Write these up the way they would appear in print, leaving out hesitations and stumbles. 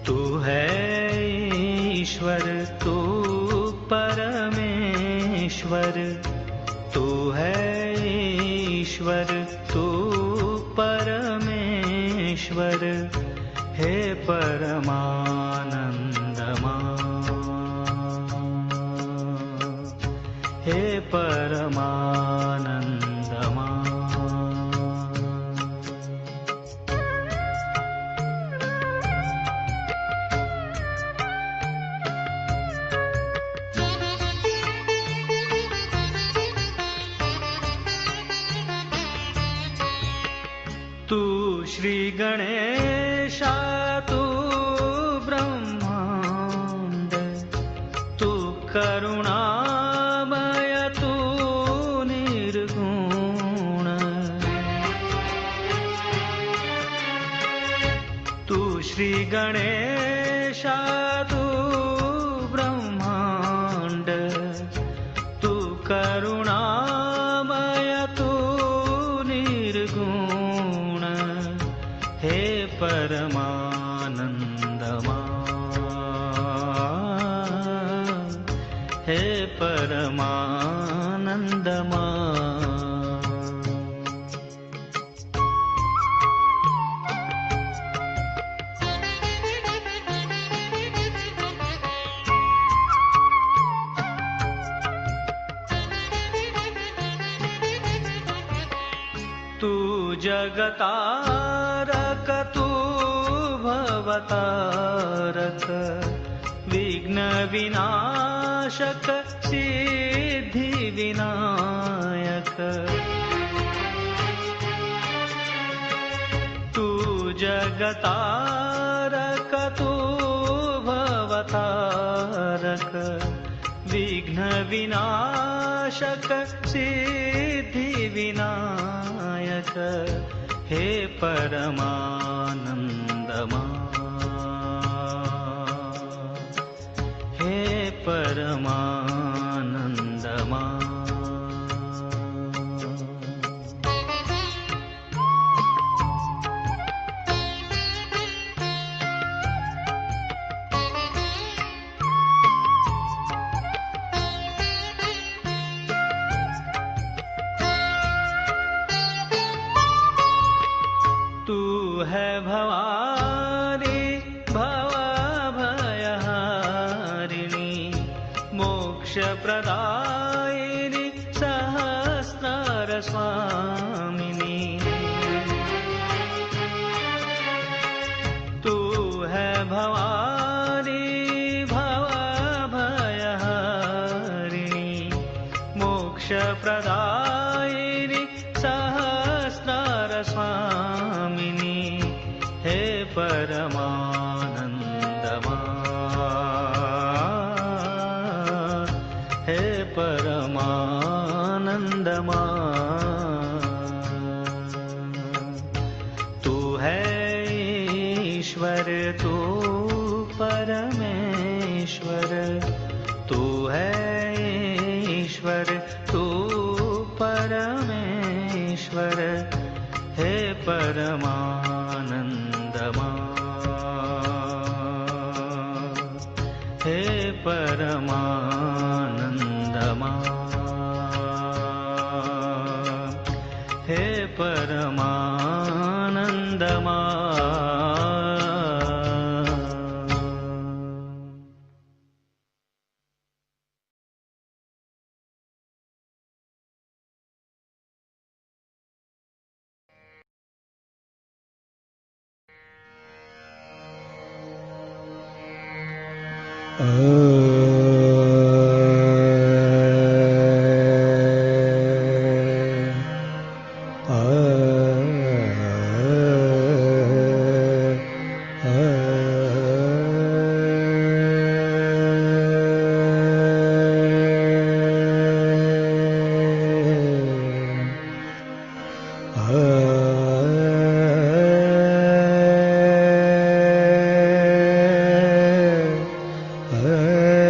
तू है ईश्वर तू परमेश्वर, तू है ईश्वर तू परमेश्वर, हे परमानंदमा, हे परमानंदमा। तू श्री गणेशा तू ब्रह्मांड, तू करुणामय तू निर्गुण, तू श्री गणेशा तू ब्रह्मांड, तू करुणामय तू निर्गुण, हे परमानंदमा, हे परमानंदमा। तू जगतारक तू भवतारक, विघ्न विनाशक सिद्धि विनायक, तू जगतारक तू भवतारक, विघ्न विनाशक सिद्धि विनायक, हे परमानंदमा, हे परमानंदमा। तू है भवानी भवभयहारिणी, मोक्ष प्रदायिनी सहस्रार स्वामिनी, तू है भवानी भवभयहारिणी, मोक्ष प्रदायिनी सहस्रार स्वामिनी, हे परमानंदमा, हे परमानंदमा। तू है ईश्वर तू परमेश्वर, तू है ईश्वर तू परमेश्वर, हे परमानंदमा, हे परमानंदमा, हे परमानंदमा। Hare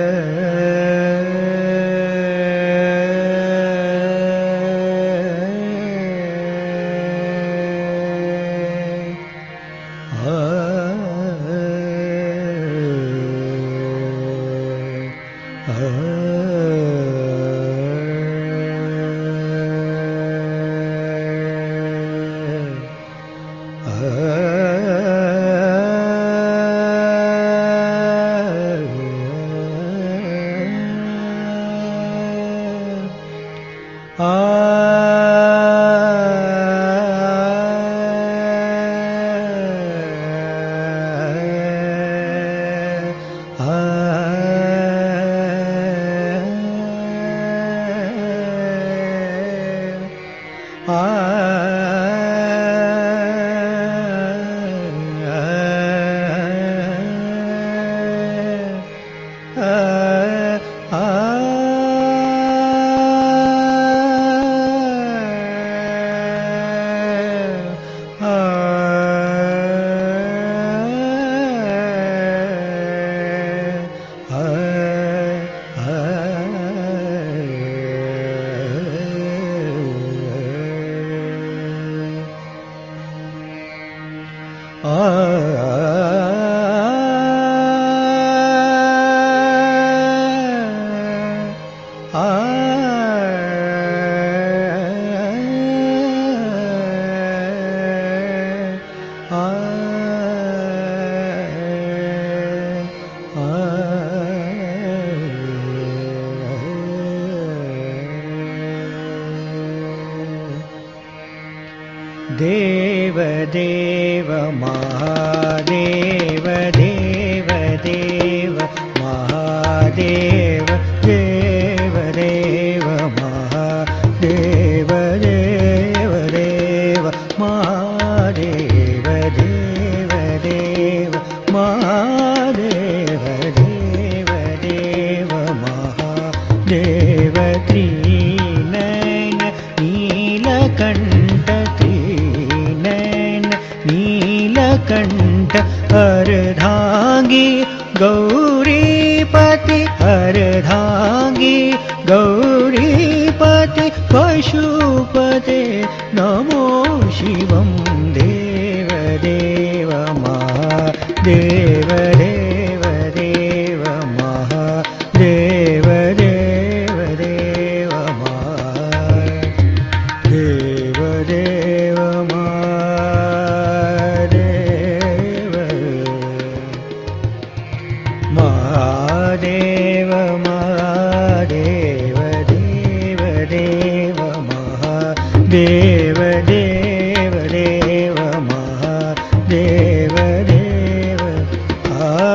देव देव महादेव देव देव महादेव देव देव महादेव देव देव महादेव देव देव महादेव देव देव महादेव त्रिनयन नीलकण्ठ त्रिनयन नीलकण्ठ अर्धांगी गौरीपति अर्धांगी गौरीपति पशुपते नमो शिवं देव देव महादेव देव देव महादेव देव देव महादेव देव महादेव महादेव महादेव देव देव महादेव देव देव महादेव देव देव देव महादेव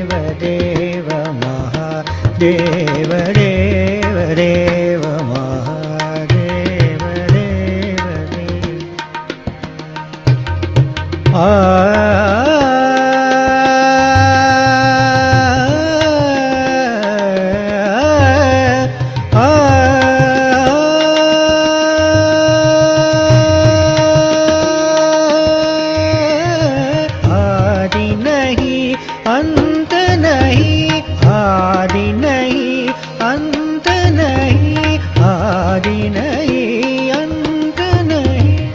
देव देव महादेव देव देव महादेव देव आदि नहीं अंत नहीं आदि नहीं अंत नहीं आदि नहीं अंत नहीं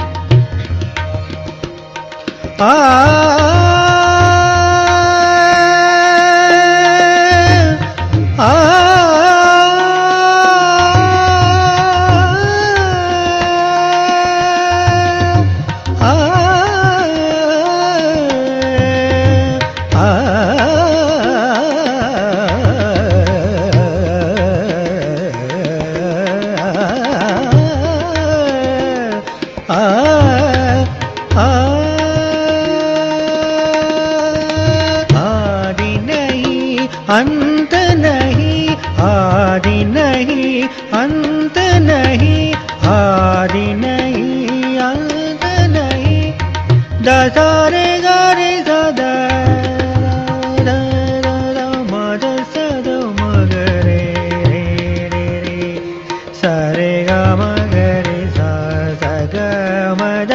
आदि नहीं अंत नहीं आदि नहीं अंत नहीं आदि नहीं अंत नहीं दसारे गारे सदा मद सद मगरे रे रे रे सरे ग मगरे सा स ग मद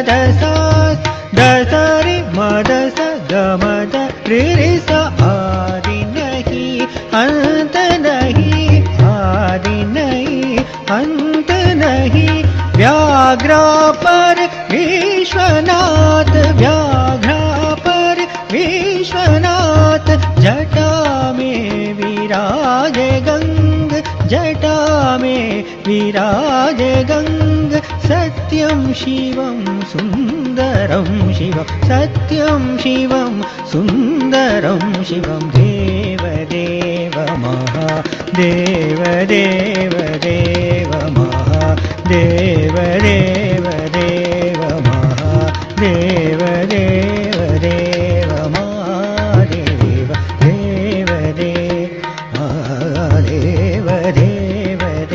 दसा दसरे मद स ग मद रे रे सा आदि नहीं अंत नहीं आदि नहीं अंत नहीं व्याघ्रा पर विश्वनाथ व्याघ्रा पर विश्वनाथ जटा में विराजे गंग जटा में विराजे गंग सत्यं शिवं सुन्दरं शिवं सत्यं शिवं सुन्दरं शिवं देव देव महादेव देव देव महादेव देव देव महादेव देव देव महादेव देव देव महादेव देव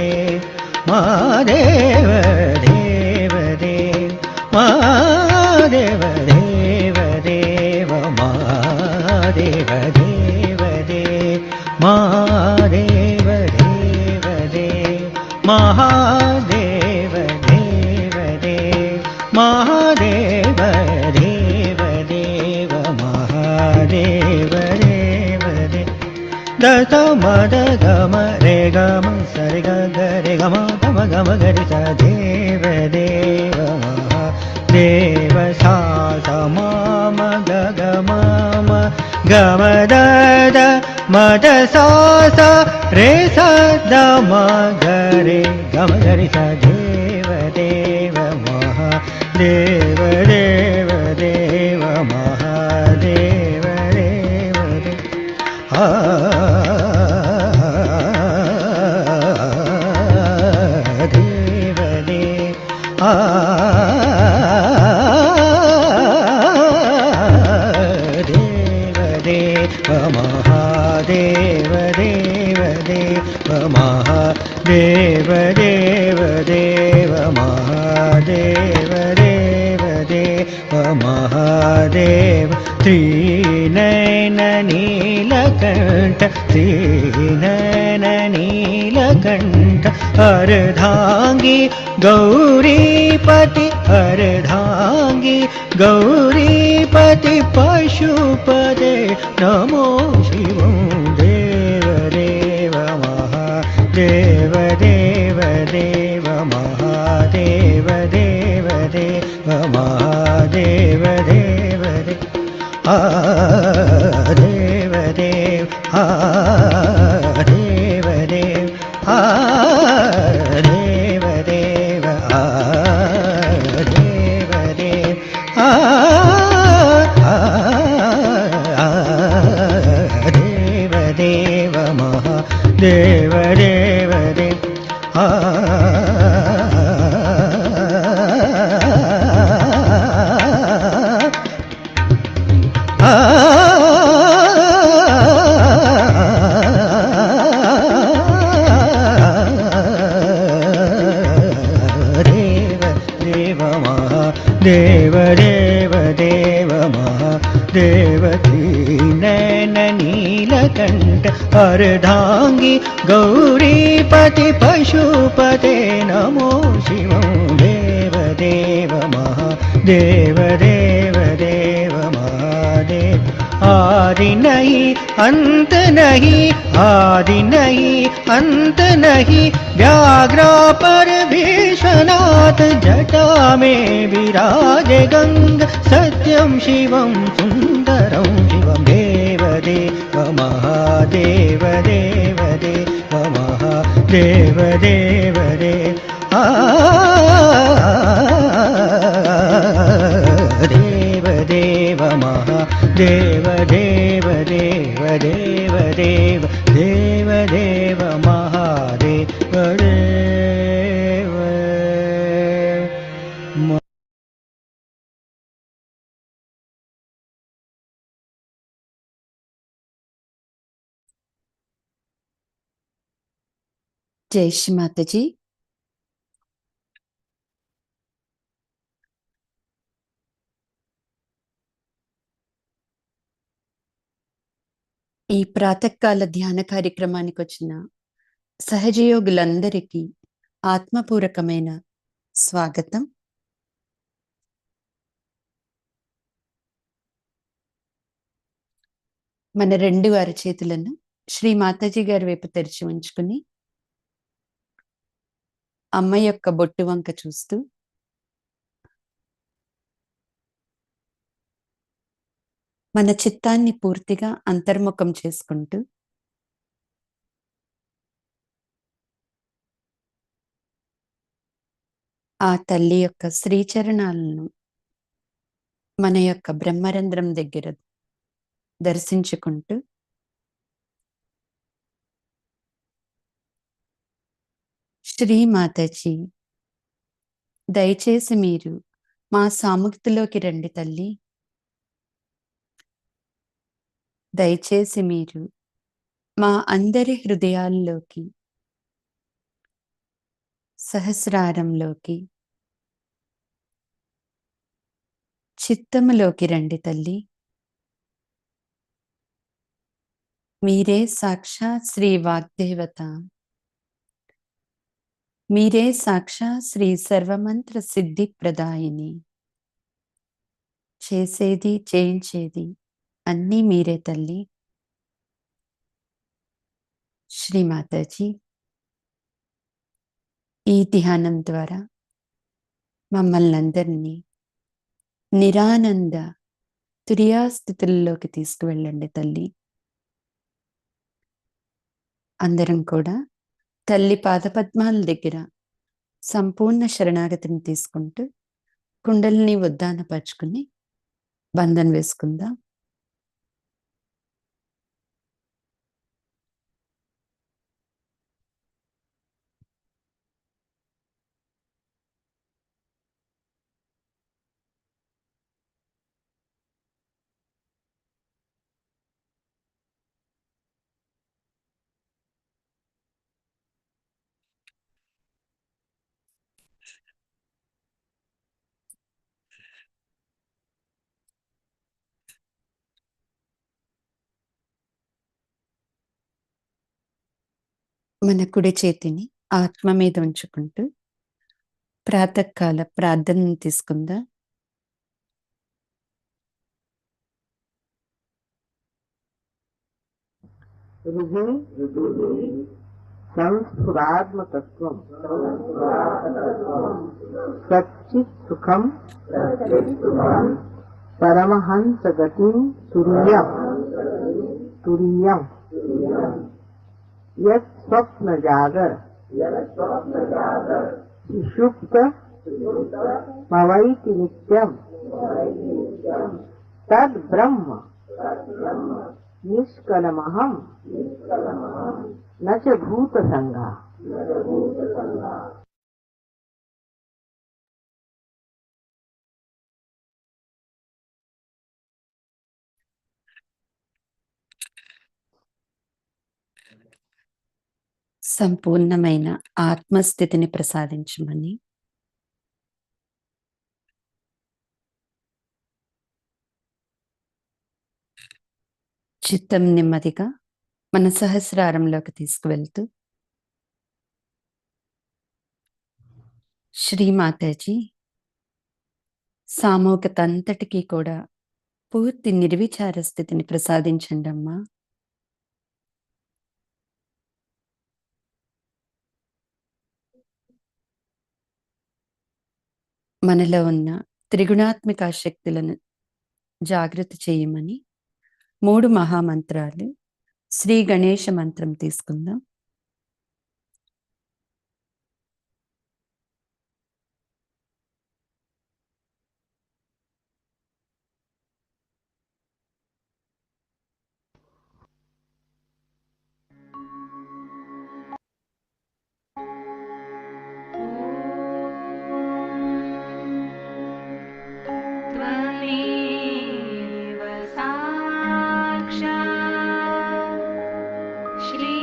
देव महादेव देव देव महादेव देव देव महादेव देव देव महादेव देव देव महादेव देव देव महादेव देव देव महादेव देव देव दस मद गम रे गम सरि ग रे गम गम गम गरि स देव देव महा देव सा स माम ग ग माम गम द द मद सा सा रे सा द म ग रे गम ग रे सा देव देव महादेव देव देव महादेव देव देव देव देव देव देव महादेव देव देव महादेव देव देव महादेव देव देव महादेव श्रीनयन नीलकण्ठ श्रीनयन नीलकण्ठ अर्धांगी गौरीपति अर्धांगी गौरीपति पशुपते नमो शिवं देव देव महादेव देव देव महादेव देव देव महादेव देव देव देव देव देव देव देव देव देव देव देव देव महादेव देव देव देव देव देव महादेव नयन नीलकण्ठ अर्धांगी गौरीपति पशुपते नमो शिवं देव देव महादेव देव देव महादेव आदि नहीं अंत नहीं आदि नहीं अंत नहीं व्याघ्र पर विश्वनाथ जटा में विराजे गंग सत्यं शिवं सुंदरं शिवं देव देव महादेव देव देव महादेव देव देव देव देव महादेव देव देव देव देव देव देव महादेव देव జై శ్రీ మాతాజీ. ఈ ప్రాతకాల ధ్యాన కార్యక్రమానికి వచ్చిన సహజయోగులందరికీ ఆత్మపూర్వకమైన స్వాగతం. మన రెండు అరచేతులను శ్రీ మాతాజీ గారి వైపు తెరిచి ఉంచుకుని అమ్మ యొక్క బొట్టు వంక చూస్తూ మన చిత్తాన్ని పూర్తిగా అంతర్ముఖం చేసుకుంటూ ఆ తల్లి యొక్క శ్రీచరణాలను మన యొక్క బ్రహ్మరంధ్రం దగ్గర దర్శించుకుంటూ శ్రీ మాతాజీ, దయచేసి మీరు మా సాముక్తిలోకి రండి తల్లి. దయచేసి మీరు మా అందరి హృదయాల్లోకి, సహస్రారంలోకి, చిత్తములోకి రండి తల్లి. మీరే సాక్షాత్ శ్రీ వాగ్దేవత, మీరే సాక్షాత్ శ్రీ సర్వమంత్ర సిద్ధి ప్రదాయిని. చేసేది చేయించేది అన్నీ మీరే తల్లి. శ్రీ మాతాజీ, ఈ ధ్యానం ద్వారా మమ్మల్ని అందరినీ నిరానంద తురియాస్థితుల్లోకి తీసుకువెళ్ళండి తల్లి. అందరం కూడా తల్లి పాదపద్మాల దగ్గర సంపూర్ణ శరణాగతిని తీసుకుంటూ కుండలిని ఉద్దానపరుచుకుని బంధన వేసుకుందాం. మన కుడి చేతిని ఆత్మ మీద ఉంచుకుంటూ ప్రాతకాల ప్రార్థనను తీసుకుందాం. హృది సంస్ఫురాత్మతత్వం సచ్చిత్ సుఖం పరమహంస గతిం తురీయం తురీయం యత్ స్వప్న జాగర సుషుప్త మవైతి నిత్యం తద్ బ్రహ్మ నిష్కలమహం నచ భూత సంగా. సంపూర్ణమైన ఆత్మస్థితిని ప్రసాదించమని చిత్తం నెమ్మదిగా మన సహస్రారంలోకి తీసుకువెళ్తూ శ్రీమాతాజీ సామూహికత అంతటికీ కూడా పూర్తి నిర్విచార స్థితిని ప్రసాదించండి అమ్మా. మనలో ఉన్న త్రిగుణాత్మిక శక్తులను జాగృతి చేయమని 3 మహామంత్రాలు శ్రీ గణేష మంత్రం తీసుకుందాం. त्वमेव साक्षात् श्री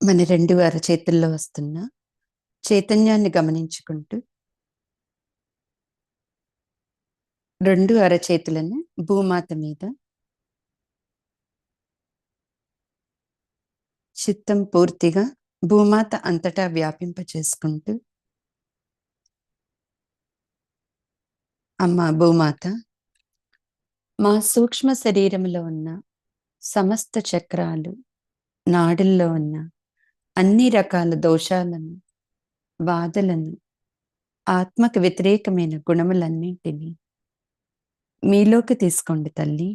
మన రెండు అరచేతుల్లో వస్తున్న చైతన్యాన్ని గమనించుకుంటూ రెండు అరచేతులను భూమాత మీద చిత్తం పూర్తిగా భూమాత అంతటా వ్యాపింపచేసుకుంటూ, అమ్మ భూమాత, మా సూక్ష్మ శరీరంలో ఉన్న సమస్త చక్రాలు, నాడుల్లో ఉన్న అన్ని రకాల దోషాలను, బాధలను, ఆత్మకు వ్యతిరేకమైన గుణములన్నింటినీ మీలోకి తీసుకోండి తల్లి.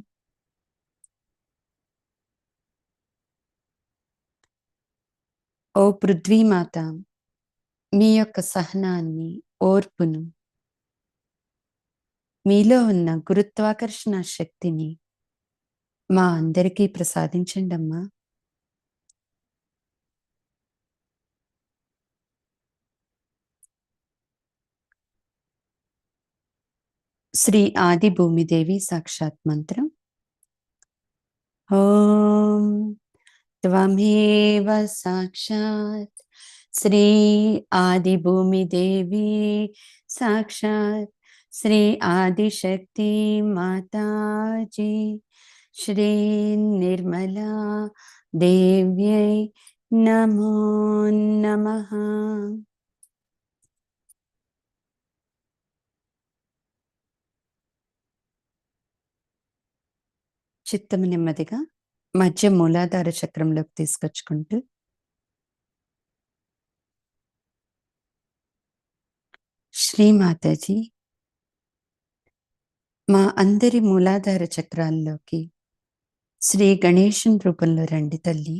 ఓ పృథ్వీమాత, మీ యొక్క సహనాన్ని, ఓర్పును, మీలో ఉన్న గురుత్వాకర్షణ శక్తిని మా అందరికీ ప్రసాదించండి అమ్మా. శ్రీ ఆది భూమిదేవి సాక్షాత్ మంత్రం. ఓం త్వమేవ సాక్షాత్ శ్రీ ఆది భూమిదేవి సాక్షాత్ శ్రీ ఆదిశక్తి మాతాజీ శ్రీ నిర్మలా దేవ్యై నమో నమః. చిత్తము నెమ్మదిగా మధ్య మూలాధార చక్రంలోకి తీసుకొచ్చుకుంటూ శ్రీమాతాజీ, మా అందరి మూలాధార చక్రాల్లోకి శ్రీ గణేశన్ రూపంలో రండి తల్లి.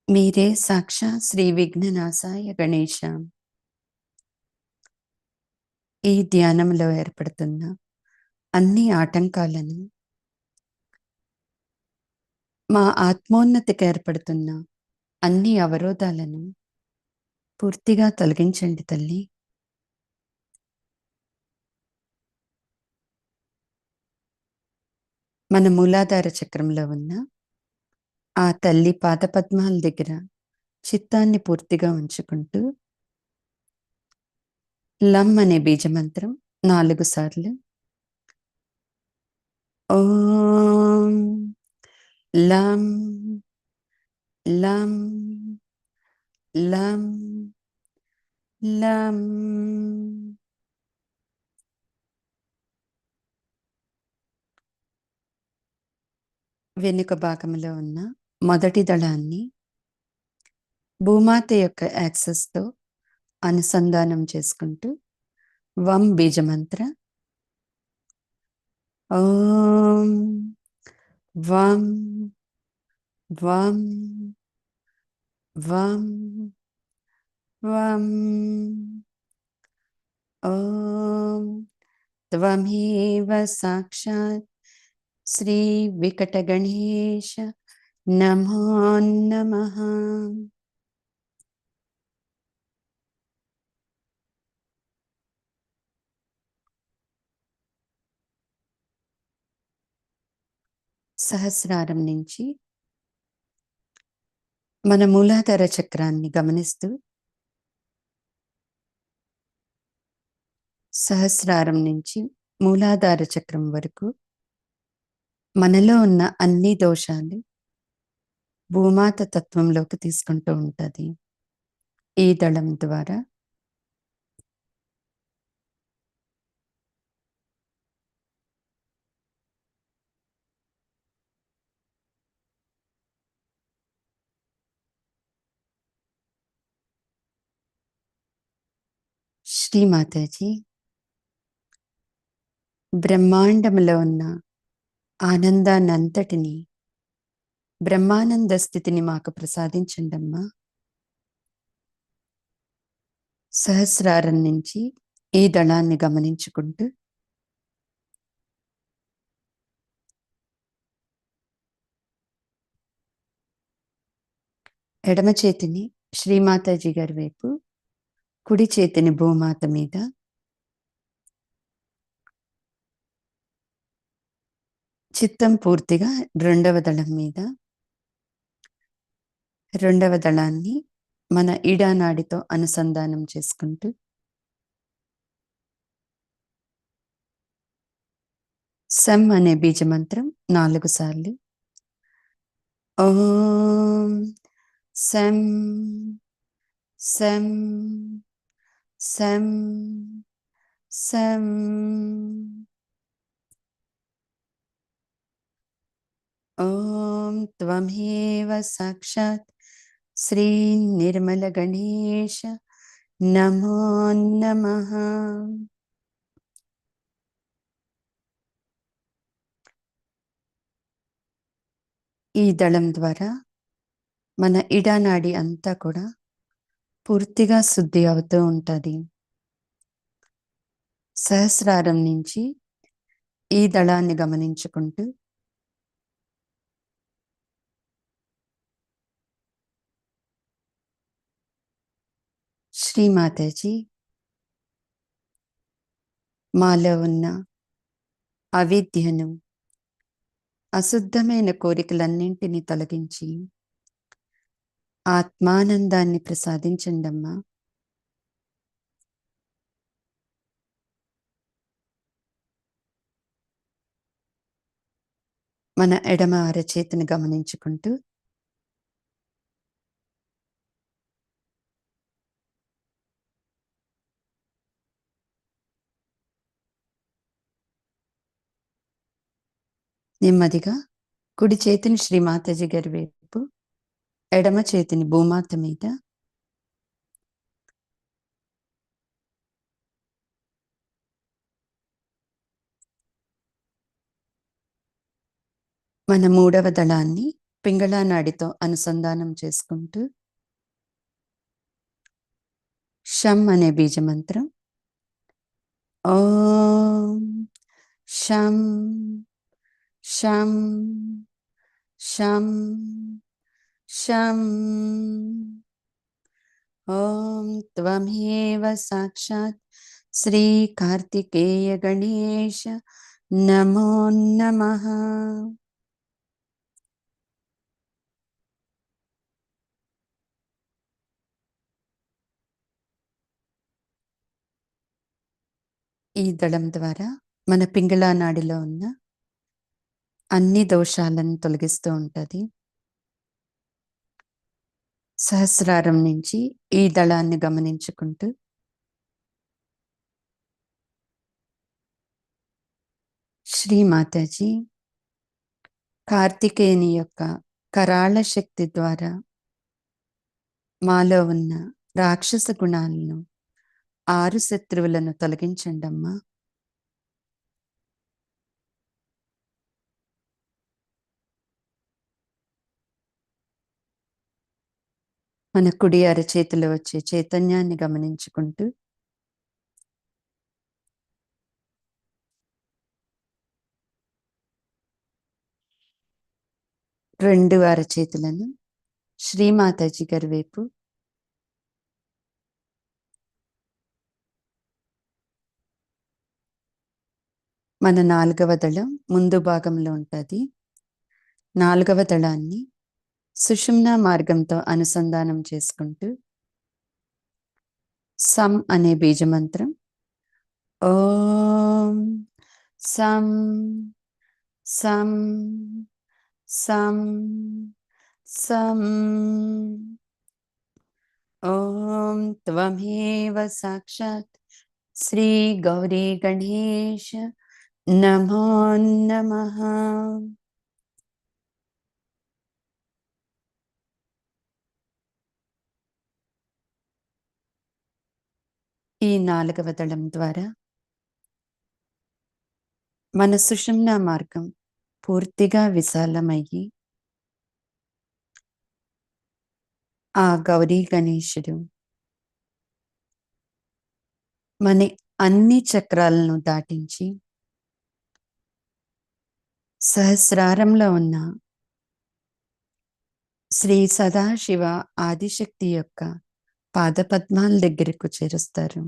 మీరే సాక్షాత్ శ్రీ విఘ్ననాశాయ గణేశ. ఈ ధ్యానంలో ఏర్పడుతున్న అన్ని ఆటంకాలను, మా ఆత్మోన్నతికి ఏర్పడుతున్న అన్ని అవరోధాలను పూర్తిగా తొలగించండి తల్లి. మన మూలాధార చక్రంలో ఉన్న ఆ తల్లి పాదపద్మాల దగ్గర చిత్తాన్ని పూర్తిగా ఉంచుకుంటూ లం అనే బీజమంత్రం 4 సార్లు ఓం లం లం లం లం. వెనుక భాగంలో ఉన్న మొదటి దళాన్ని భూమాత యొక్క యాక్సెస్తో అనుసంధానం చేసుకుంటూ వం బీజమంత్ర ఓం వం వం వం వం ఓం త్వమేవ సాక్షాత్ శ్రీ వికట గణేశ నమో నమః. సహస్రారం నుంచి మన మూలాధార చక్రాన్ని గమనిస్తూ సహస్రారం నుంచి మూలాధార చక్రం వరకు మనలో ఉన్న అన్ని దోషాలు భూమాత తత్వంలోకి తీసుకుంటూ ఉంటుంది. ఈ దళం ద్వారా శ్రీమాతాజీ బ్రహ్మాండంలో ఉన్న ఆనందాన్నంతటినీ, బ్రహ్మానంద స్థితిని మాకు ప్రసాదించండి అమ్మా. సహస్రారం నుంచి ఈ దళాన్ని గమనించుకుంటూ ఎడమ చేతిని శ్రీమాతాజీ గారి వైపు, కుడి చేతిని భూమాత మీద, చిత్తం పూర్తిగా రెండవ దళం మీద, రెండవ దళాన్ని మన ఈడానాడితో అనుసంధానం చేసుకుంటూ సం అనే బీజమంత్రం 4 సార్లు. ఓం సం సం సం సం. ఓం త్వమేవ సాక్షాత్ శ్రీ నిర్మల గణేశ నమో నమః. ఈ దళం ద్వారా మన ఇడానాడి అంతా కూడా పూర్తిగా శుద్ధి అవుతూ ఉంటుంది. సహస్రారం నుంచి ఈ దళాన్ని గమనించుకుంటూ శ్రీమాతాజీ మాలో ఉన్న అవిద్యను, అశుద్ధమైన కోరికలన్నింటినీ తొలగించి ఆత్మానందాన్ని ప్రసాదించండమ్మా. మన ఎడమ అరచేతిని గమనించుకుంటూ నెమ్మదిగా కుడి చేతిని శ్రీమాతాజీ గారి వైపు, ఎడమ చేతిని భూమాత మీద, మన మూడవ దళాన్ని పింగళా నాడితో అనుసంధానం చేసుకుంటూ షం అనే బీజమంత్రం ఓం షం షం షం షం. ఓం త్వమేవ సాక్షాత్ శ్రీ కార్తికేయ గణేశ నమో నమః. ఈ దళం ద్వారా మన పింగళా నాడిలో ఉన్న అన్ని దోషాలను తొలగిస్తూ ఉంటుంది. సహస్రారం నుంచి ఈ దళాన్ని గమనించుకుంటూ శ్రీమాతాజీ కార్తికేయుని యొక్క కరాళ శక్తి ద్వారా మాలో ఉన్న రాక్షస గుణాలను, 6 శత్రువులను తొలగించండమ్మా. మన కుడి అరచేతిలో వచ్చే చైతన్యాన్ని గమనించుకుంటూ రెండు అరచేతులను శ్రీమాతాజీ గారి వైపు, మన 4వ దళం ముందు భాగంలో ఉంటుంది. 4వ దళాన్ని సుషుమ్నా మార్గంతో అనుసంధానం చేసుకుంటూ సం అనే బీజమంత్రం ఓం సం సం సం సం. ఓం త్వమేవ సాక్షాత్ శ్రీ గౌరీ గణేశ నమో నమః. ఈ 4వ దళం ద్వారా మన సుషుమ్నా మార్గం పూర్తిగా విశాలమయ్యి ఆ గౌరీ గణేశుడు మన అన్ని చక్రాలను దాటించి సహస్రారంలో ఉన్న శ్రీ సదాశివ ఆదిశక్తి యొక్క పాదపద్మాల దగ్గరకు చేరుస్తారు.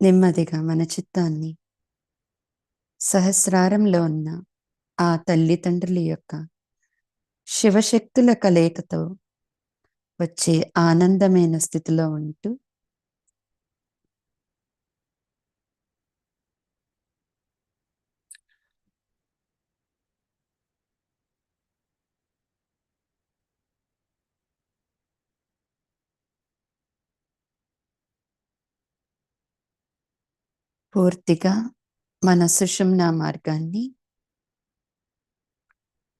నెమ్మదిగా మన చిత్తాన్ని సహస్రారంలో ఉన్న ఆ తల్లిదండ్రుల యొక్క శివశక్తుల కలయికతో వచ్చే ఆనందమైన స్థితిలో ఉంటూ పూర్తిగా మన సుషుమ్నా మార్గాన్ని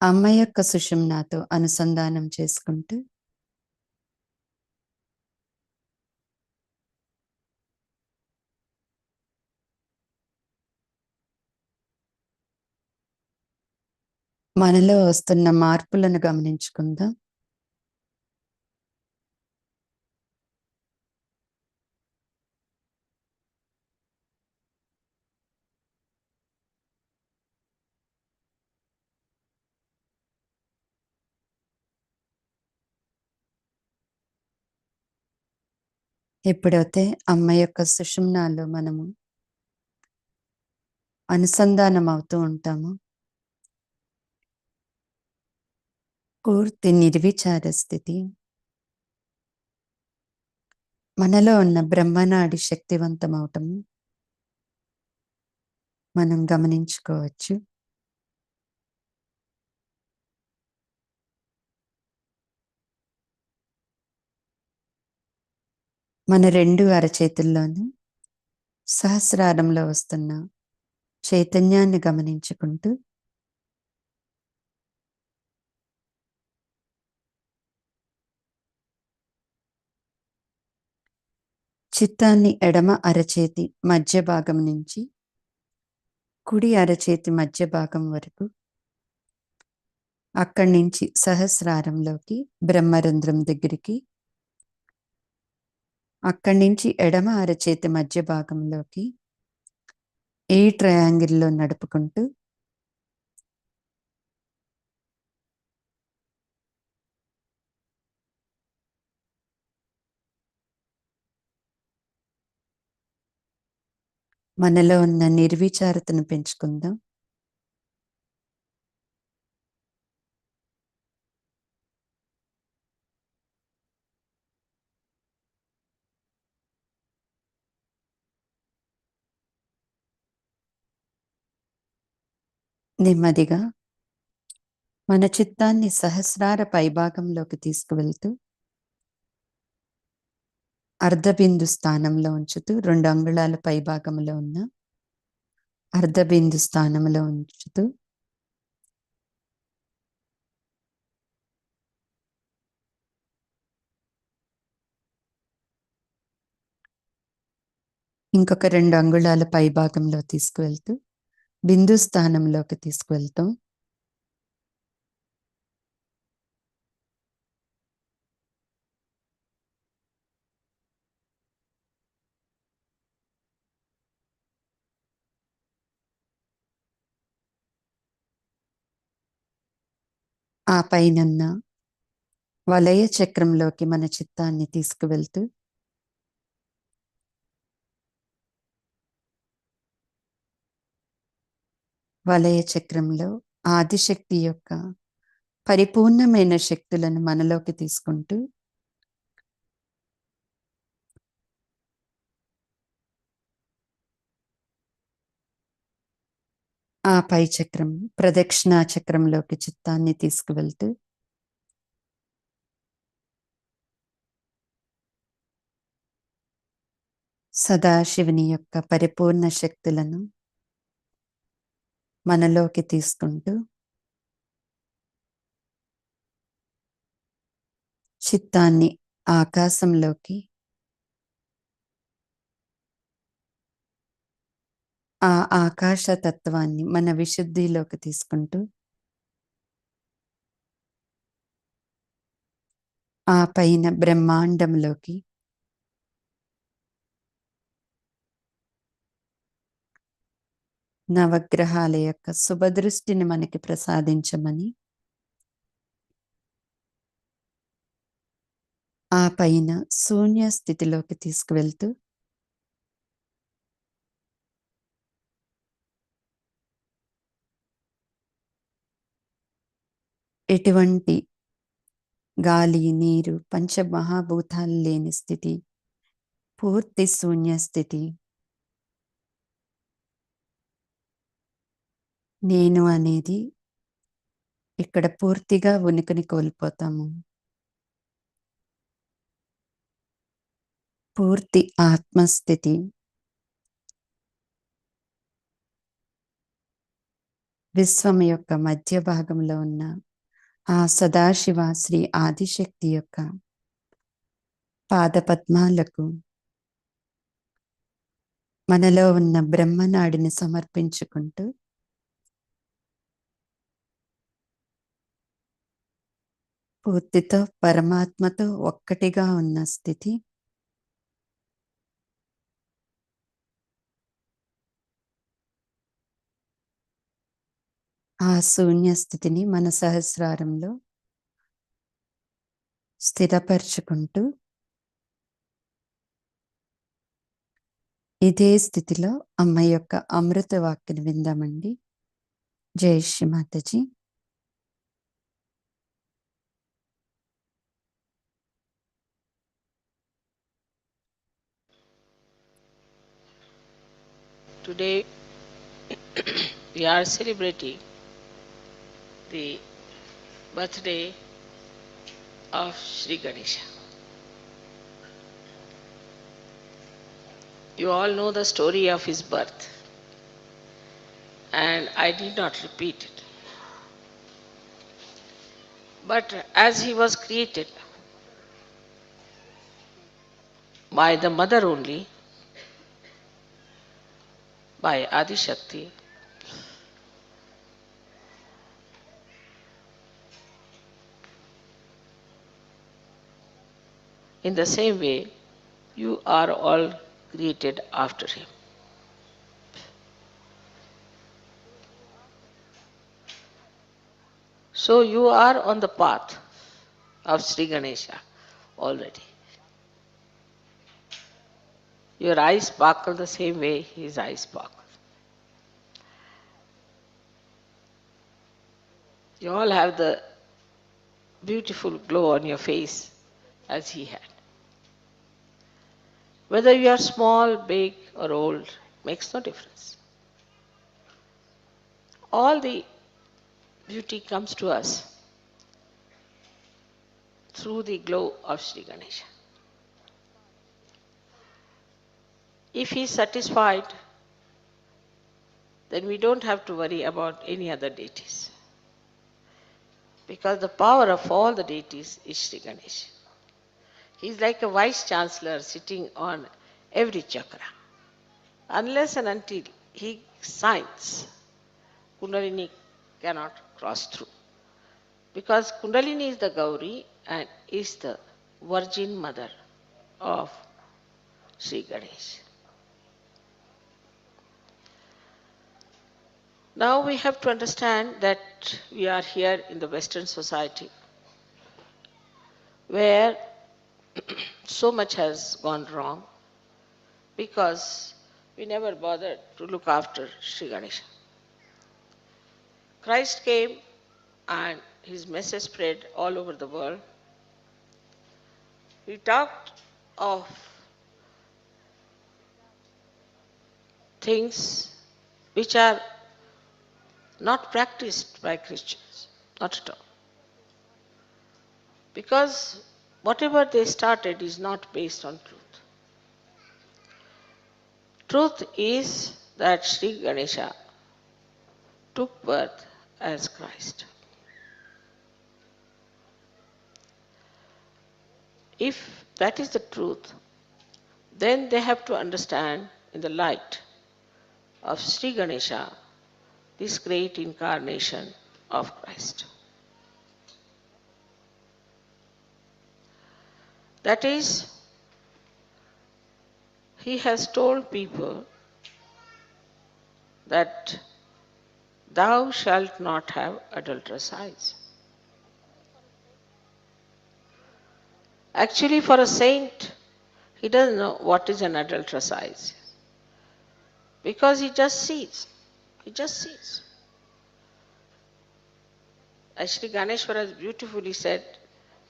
అమ్మ యొక్క సుషుమ్నాతో అనుసంధానం చేసుకుంటూ మనలో వస్తున్న మార్పులను గమనించుకుందాం. ఎప్పుడైతే అమ్మ యొక్క సుషుమ్నాలో మనము అనుసంధానం అవుతూ ఉంటామో పూర్తి నిర్విచార స్థితి, మనలో ఉన్న బ్రహ్మనాడి శక్తివంతం అవటము మనం గమనించుకోవచ్చు. మన రెండు అరచేతుల్లోనూ సహస్రారంలో వస్తున్న చైతన్యాన్ని గమనించుకుంటూ చిత్తాన్ని ఎడమ అరచేతి మధ్య భాగం నుంచి కుడి అరచేతి మధ్య భాగం వరకు, అక్కడి నుంచి సహస్రారంలోకి బ్రహ్మరంధ్రం దగ్గరికి, అక్కడి నుంచి ఎడమ అరచేతి మధ్య భాగంలోకి ఈ ట్రయాంగిల్లో నడుపుకుంటూ మనలో ఉన్న నిర్విచారతను పెంచుకుందాం. నెమ్మదిగా మన చిత్తాన్ని సహస్రార పైభాగంలోకి తీసుకువెళ్తూ అర్ధబిందు స్థానంలో ఉంచుతూ 2 అంగుళాల పైభాగంలో ఉన్న అర్ధబిందు స్థానంలో ఉంచుతూ ఇంకొక 2 అంగుళాల పైభాగంలో తీసుకువెళ్తూ బిందు స్థానంలోకి తీసుకువెళ్తాం. ఆ పైనున్న వలయ చక్రంలోకి మన చిత్తాన్ని తీసుకువెళ్తూ వలయ చక్రంలో ఆదిశక్తి యొక్క పరిపూర్ణమైన శక్తులను మనలోకి తీసుకుంటూ ఆ పై చక్రం ప్రదక్షిణా చక్రంలోకి చిత్తాన్ని తీసుకువెళ్తూ సదాశివుని యొక్క పరిపూర్ణ శక్తులను మనలోకి తీసుకుంటూ చిత్తాన్ని ఆకాశంలోకి, ఆ ఆకాశ తత్వాన్ని మన విశుద్ధిలోకి తీసుకుంటూ ఆ పైన బ్రహ్మాండంలోకి, నవగ్రహాల యొక్క శుభదృష్టిని మనకి ప్రసాదించమని, ఆ పైన శూన్య స్థితిలోకి తీసుకువెళ్తూ ఎటువంటి గాలి నీరు పంచమహాభూతాలు లేని స్థితి, పూర్తి శూన్య స్థితి. నేను అనేది ఇక్కడ పూర్తిగా ఉనికిని కోల్పోతాము. పూర్తి ఆత్మస్థితి. విశ్వం యొక్క మధ్య భాగంలో ఉన్న ఆ సదాశివ శ్రీ ఆదిశక్తి యొక్క పాదపద్మాలకు మనలో ఉన్న బ్రహ్మనాడిని సమర్పించుకుంటూ పూర్తితో పరమాత్మతో ఒక్కటిగా ఉన్న స్థితి. ఆ శూన్య స్థితిని మన సహస్రారంలో స్థిరపరచుకుంటూ ఇదే స్థితిలో అమ్మ యొక్క అమృత వాక్యను విందామండి. జై Shri Mataji. Today we are celebrating the birthday of Sri Ganesha. You all know the story of his birth, and I need not repeat it. But as he was created by the mother only, by Adi Shakti, in the same way, you are all created after him. So you are on the path of Sri Ganesha already. Your eyes sparkle the same way his eyes sparkle. You all have the beautiful glow on your face as he had. Whether you are small, big or old, makes no difference. All the beauty comes to us through the glow of Sri Ganesha. If he is satisfied, then we don't have to worry about any other deities. Because the power of all the deities is Sri Ganesha. He is like a vice chancellor sitting on every chakra. Unless and until he signs, Kundalini cannot cross through. Because Kundalini is the Gauri and is the Virgin Mother of Sri Ganesha. Now we have to understand that we are here in the Western society where so much has gone wrong because we never bothered to look after Sri Ganesha. Christ came and his message spread all over the world. He talked of things which are not practiced by Christians, not at all. Because whatever they started is not based on truth. Truth is that Sri Ganesha took birth as Christ. If that is the truth, then they have to understand in the light of Sri Ganesha this great incarnation of Christ. That is, he has told people that thou shalt not have adulterous eyes. Actually, for a saint, he doesn't know what is an adulterous eyes. Because he just sees. He just sees. as Sri Ganesha has beautifully said,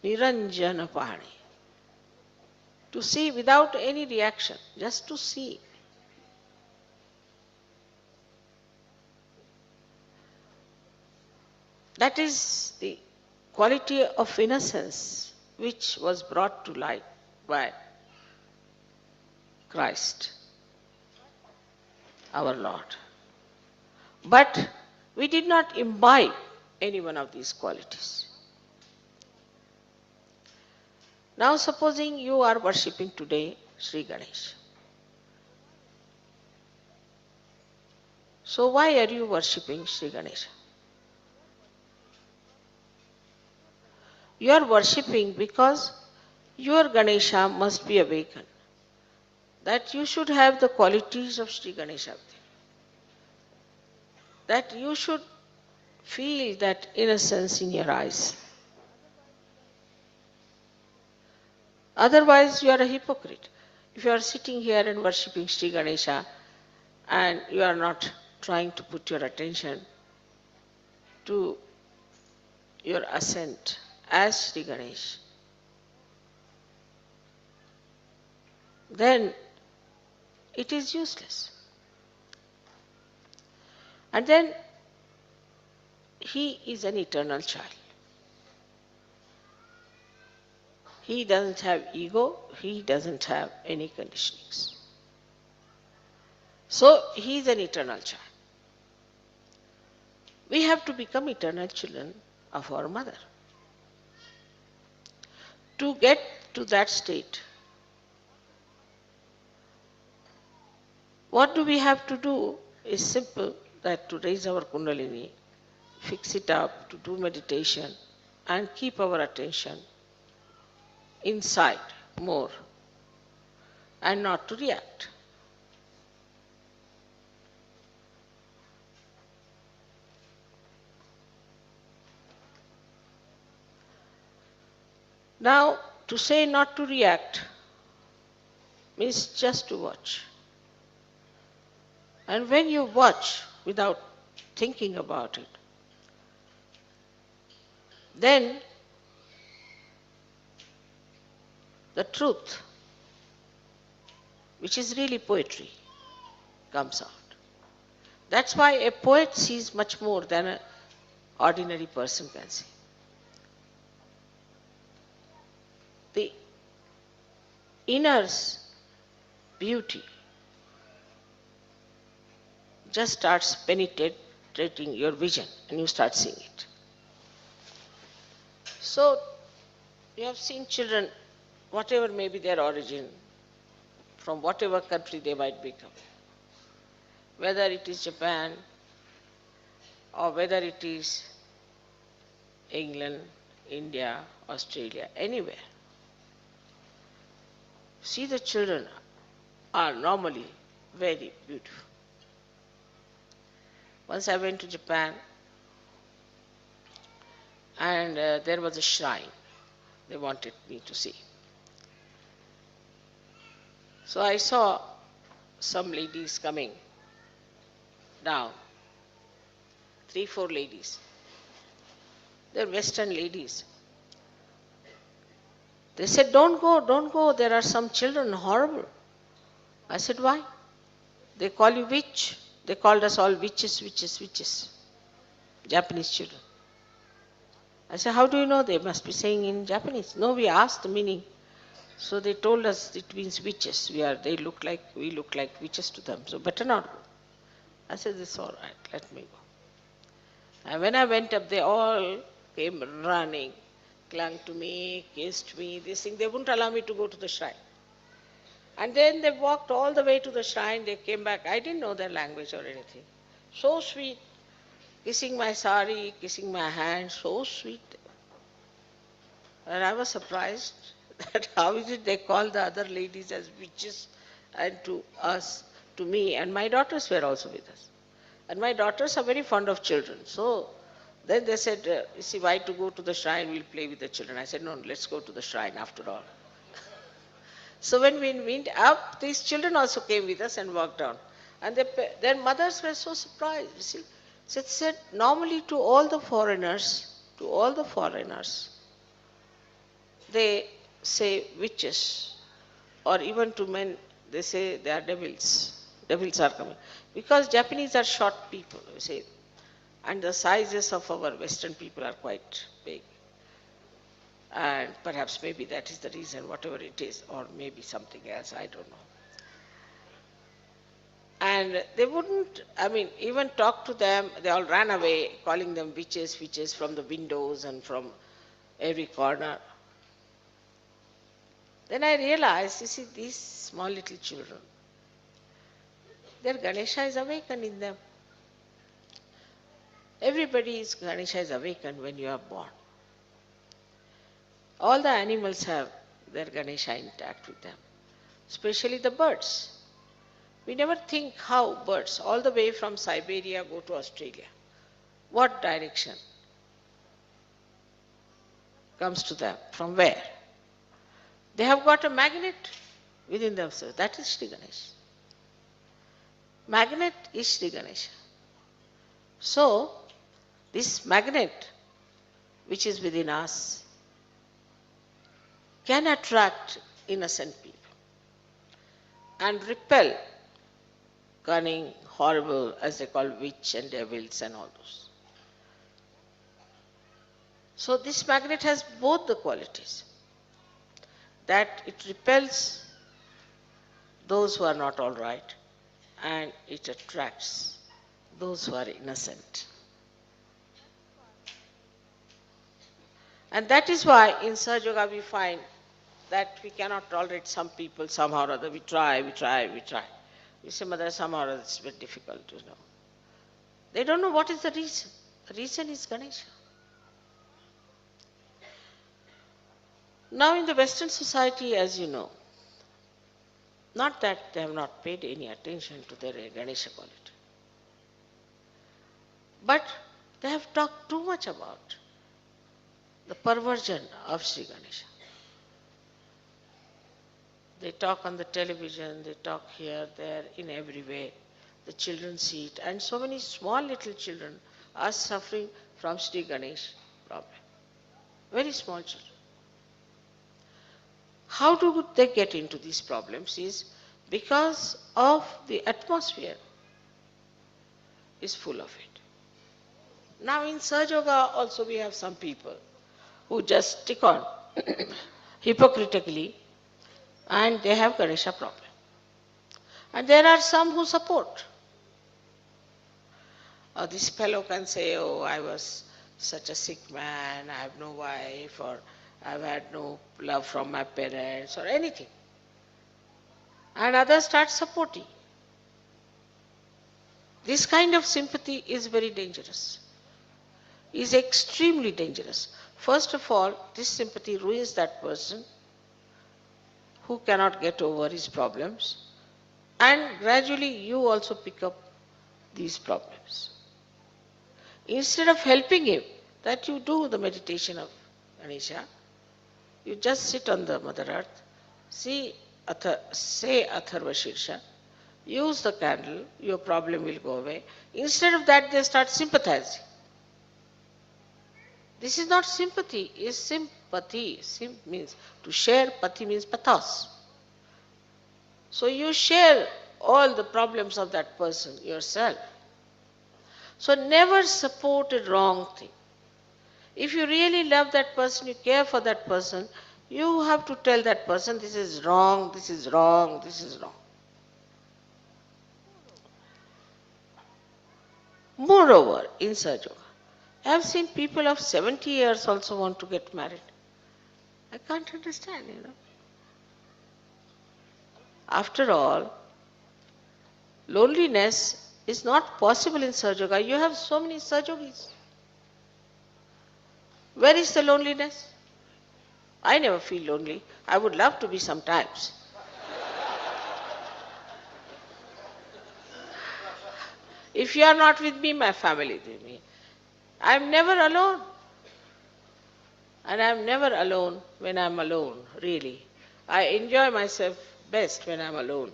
Niranjana Pani. To see without any reaction, just to see. That is the quality of innocence which was brought to light by Christ, our Lord. But we did not imbibe any one of these qualities. Now supposing you are worshipping today Sri Ganesha. So why are you worshipping Sri Ganesha? You are worshipping because your Ganesha must be awakened. That you should have the qualities of Sri Ganesha. That you should feel that innocence in your eyes. Otherwise, you are a hypocrite. If you are sitting here and worshipping Sri Ganesha and you are not trying to put your attention to your ascent as Sri Ganesh, then it is useless. And then he is an eternal child. He doesn't have ego, he doesn't have any conditionings. So he is an eternal child. We have to become eternal children of our mother. To get to that state, what do we have to do is simple, that to raise our Kundalini, fix it up, to do meditation and keep our attention inside more and not to react. Now, to say not to react means just to watch. And when you watch without thinking about it, then the truth, which is really poetry, comes out. That's why a poet sees much more than an ordinary person can see. The inner's beauty just starts penetrating your vision and you start seeing it. So, you have seen children, whatever may be their origin, from whatever country they might become, whether it is Japan or whether it is England, India, Australia, anywhere. See, the children are normally very beautiful. Once I went to Japan and there was a shrine they wanted me to see. So I saw some ladies coming down, 3-4 ladies. They're Western ladies. They said, don't go, there are some children, horrible. I said, why? They call you witch. They called us all witches, witches, witches. Japanese children. I said, how do you know? They must be saying in Japanese. No, we asked the meaning. So they told us it means witches. We look like witches to them. So better not go. I said, this is all right, let me go. And when I went up, they all came running, clung to me, kissed me, this thing. They wouldn't allow me to go to the shrine. And then they walked all the way to the shrine, they came back. I didn't know their language or anything. So sweet. Kissing my sari, kissing my hand, so sweet. And I was surprised that how is it they call the other ladies as witches and to us, to me. And my daughters were also with us. And my daughters are very fond of children. So then they said, you see, why to go to the shrine, we'll play with the children. I said, no, let's go to the shrine after all. So when we went up, these children also came with us and walked down. And their mothers were so surprised, you see. They said, normally to all the foreigners, to all the foreigners, they say witches, or even to men, they say they are devils. Devils are coming. Because Japanese are short people, you see, and the sizes of our Western people are quite big. And perhaps maybe that is the reason, whatever it is, or maybe something else, I don't know. And they wouldn't, even talk to them, they all ran away, calling them witches, witches from the windows and from every corner. Then I realized, you see, these small little children, their Ganesha is awakened in them. Everybody's Ganesha is awakened when you are born. All the animals have their Ganesha intact with them, especially the birds. We never think how birds, all the way from Siberia, go to Australia. What direction comes to them? From where? They have got a magnet within themselves. That is Sri Ganesha. Magnet is Sri Ganesha. So, this magnet which is within us can attract innocent people and repel cunning, horrible, as they call witch and devils and all those. So this magnet has both the qualities, that it repels those who are not all right and it attracts those who are innocent. And that is why in Sahaja Yoga we find that we cannot tolerate some people somehow or other. We try. You say, Mother, somehow or other it's very difficult to know. They don't know what is the reason. The reason is Ganesha. Now in the Western society, as you know, not that they have not paid any attention to their Ganesha quality, but they have talked too much about the perversion of Sri Ganesha. They talk on the television, they talk here, there, in every way. The children see it, and so many small little children are suffering from Sri Ganesh problem. Very small children. How do they get into these problems is because of the atmosphere is full of it. Now in Sahaja Yoga also we have some people who just stick on hypocritically and they have Ganesha problem. And there are some who support. This fellow can say, oh, I was such a sick man, I have no wife, or I've had no love from my parents, or anything. And others start supporting. This kind of sympathy is very dangerous, is extremely dangerous. First of all, this sympathy ruins that person who cannot get over his problems, and gradually you also pick up these problems. Instead of helping him, that you do the meditation of Ganesha, you just sit on the Mother Earth, say Atharva Shirsha, use the candle, your problem will go away. Instead of that, they start sympathizing. This is not sympathy, it is sympathy. Sim means to share, pati means pathos. So you share all the problems of that person yourself. So never support a wrong thing. If you really love that person, you care for that person, you have to tell that person, this is wrong, this is wrong, this is wrong. Moreover, in Sahaja Yoga, I have seen people of 70 years also want to get married. I can't understand, After all, loneliness is not possible in Sahaja Yoga. You have so many Sahaja Yogis. Where is the loneliness? I never feel lonely. I would love to be sometimes. If you are not with me, my family is with me. I am never alone. And I am never alone when I am alone, really. I enjoy myself best when I am alone,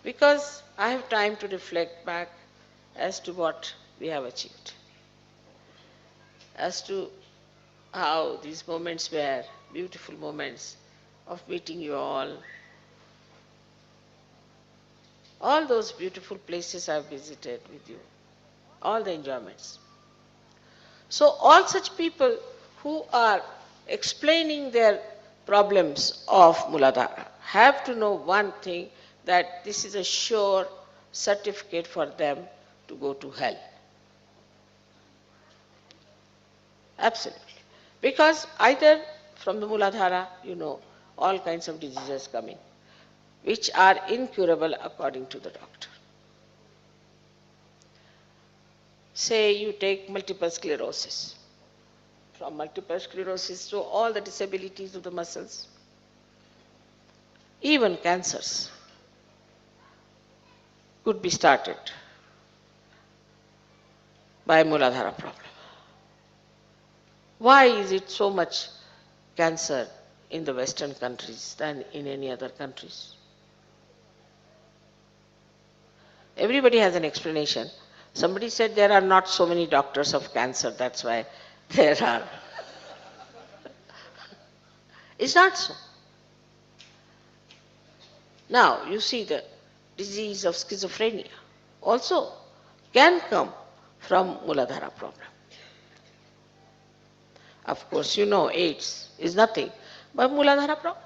because I have time to reflect back as to what we have achieved, as to how these moments were beautiful moments of meeting you all. All those beautiful places I've visited with you, all the enjoyments. So all such people who are explaining their problems of Muladhara have to know one thing, that this is a sure certificate for them to go to hell. Absolutely. Because either from the Muladhara, all kinds of diseases coming, which are incurable according to the doctor. Say you take multiple sclerosis. From multiple sclerosis to all the disabilities of the muscles, even cancers could be started by Muladhara problem. Why is it so much cancer in the Western countries than in any other countries? Everybody has an explanation. Somebody said there are not so many doctors of cancer, that's why there are. It's not so. Now, you see the disease of schizophrenia also can come from Muladhara problem. Of course, AIDS is nothing but Muladhara problem.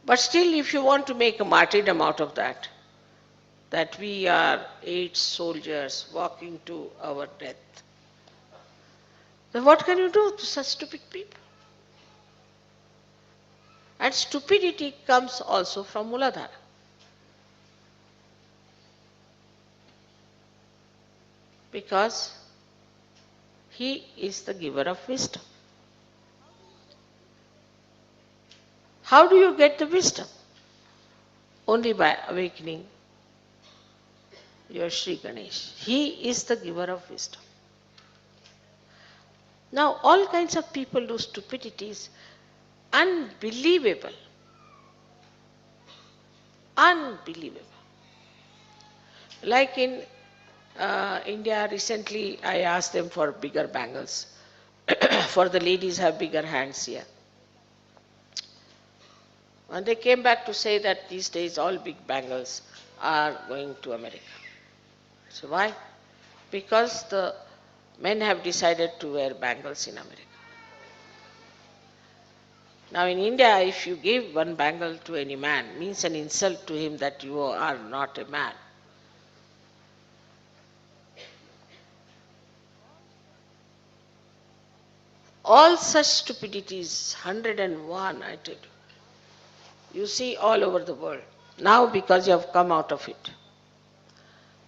But still, if you want to make a martyrdom out of that we are AIDS soldiers walking to our death, then what can you do to such stupid people? And stupidity comes also from Muladhara. Because he is the giver of wisdom. How do you get the wisdom? Only by awakening your Sri Ganesha. He is the giver of wisdom. Now, all kinds of people do stupidities, unbelievable. Unbelievable. Like in India, recently I asked them for bigger bangles. For the ladies have bigger hands here. And they came back to say that these days all big bangles are going to America. So why? Because the men have decided to wear bangles in America. Now in India, if you give one bangle to any man, means an insult to him that you are not a man. All such stupidities, 101, I tell you. You see all over the world. Now because you have come out of it.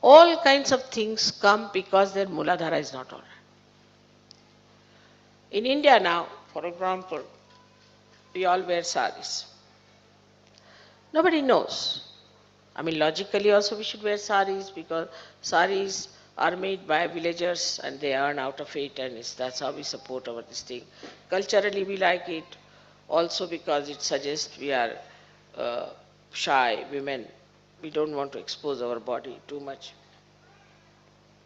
All kinds of things come because their Muladhara is not all right. In India now, for example, we all wear saris. Nobody knows. I mean, logically also we should wear saris because saris are made by villagers and they earn out of it, and that's how we support our this thing. Culturally we like it also because it suggests we are shy women. We don't want to expose our body too much.